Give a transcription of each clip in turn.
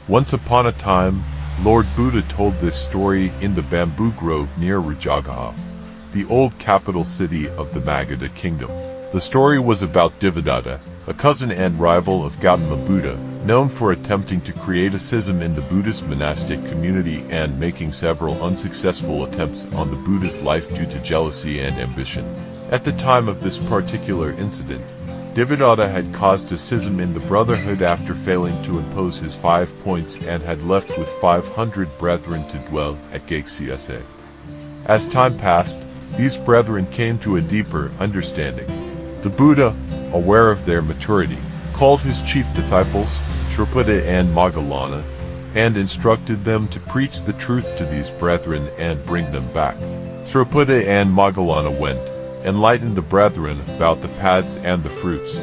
Once upon a time, Lord Buddha told this story in the bamboo grove near Rajagaha, the old capital city of the Magadha kingdom. The story was about Devadatta, a cousin and rival of Gautama Buddha, known for attempting to create a schism in the Buddhist monastic community and making several unsuccessful attempts on the Buddhist life due to jealousy and ambition. At the time of this particular incident, Devadatta had caused a schism in the brotherhood after failing to impose his 5 points and had left with 500 brethren to dwell at Gautama. As time passed, these brethren came to a deeper understanding. The Buddha, aware of their maturity, called his chief disciples, Sāriputta and Moggallana, and instructed them to preach the truth to these brethren and bring them back. Sāriputta and Moggallana went, enlightened the brethren about the paths and the fruits,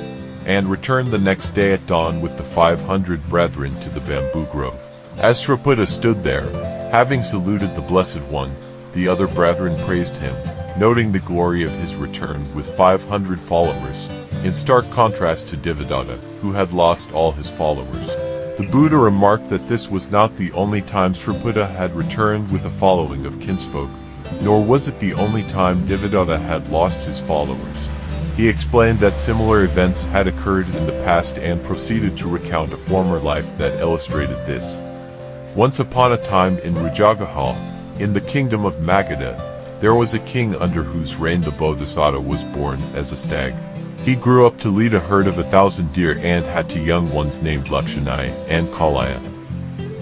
and returned the next day at dawn with the 500 brethren to the bamboo grove. As Sāriputta stood there, having saluted the Blessed One, the other brethren praised him, noting the glory of his return with 500 followers, in stark contrast to Devadatta, who had lost all his followers. The Buddha remarked that this was not the only time Sāriputta had returned with a following of kinsfolk, nor was it the only time Devadatta had lost his followers. He explained that similar events had occurred in the past and proceeded to recount a former life that illustrated this. Once upon a time in Rajagaha, in the kingdom of Magadha, there was a king under whose reign the Bodhisattva was born as a stag. He grew up to lead a herd of 1,000 deer and had two young ones named Lakkhana and Jataka.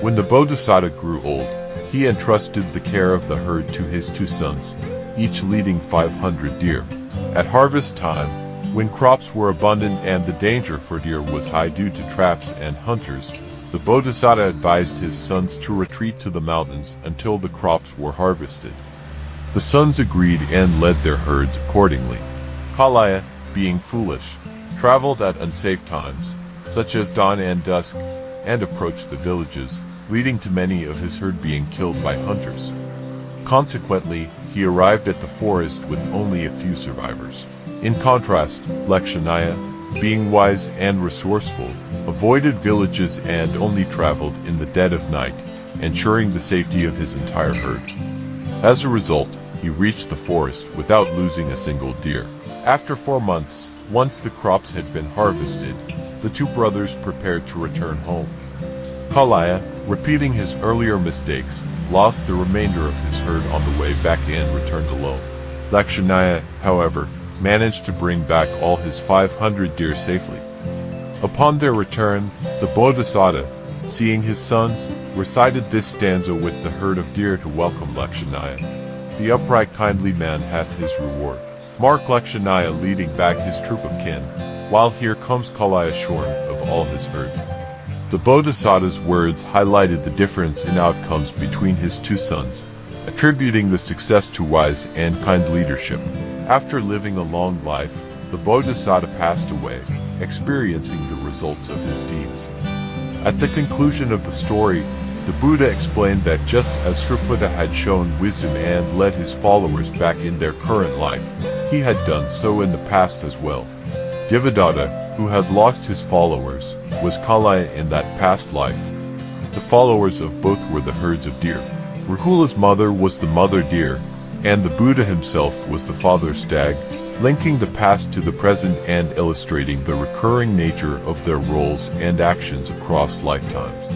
When the Bodhisattva grew old, he entrusted the care of the herd to his 2 sons, each leading 500 deer. At harvest time, when crops were abundant and the danger for deer was high due to traps and hunters, the Bodhisattva advised his sons to retreat to the mountains until the crops were harvested. The sons agreed and led their herds accordingly. Jataka, being foolish, traveled at unsafe times, such as dawn and dusk, and approached the villages, leading to many of his herd being killed by hunters. Consequently, he arrived at the forest with only a few survivors. In contrast, Lakkhana, being wise and resourceful, avoided villages and only traveled in the dead of night, ensuring the safety of his entire herd. As a result, he reached the forest without losing a single deer. After 4 months, once the crops had been harvested, the 2 brothers prepared to return home. Jataka, repeating his earlier mistakes, lost the remainder of his herd on the way back and returned alone. Lakkhana, however, managed to bring back all his 500 deer safely. Upon their return, the Bodhisattva, seeing his sons, recited this stanza with the herd of deer to welcome Lakkhana. The upright kindly man hath his reward. Mark Lakkhana leading back his troop of kin, while here comes Jataka shorn of all his herd. The Bodhisattva's words highlighted the difference in outcomes between his 2 sons, attributing the success to wise and kind leadership. After living a long life, the Bodhisattva passed away, experiencing the results of his deeds. At the conclusion of the story, the Buddha explained that just as Sāriputta had shown wisdom and led his followers back in their current life, he had done so in the past as well. Devadatta, who had lost his followers, was Jataka in that past life. The followers of both were the herds of deer. Rahula's mother was the mother deer, and the Buddha himself was the father stag, linking the past to the present and illustrating the recurring nature of their roles and actions across lifetimes.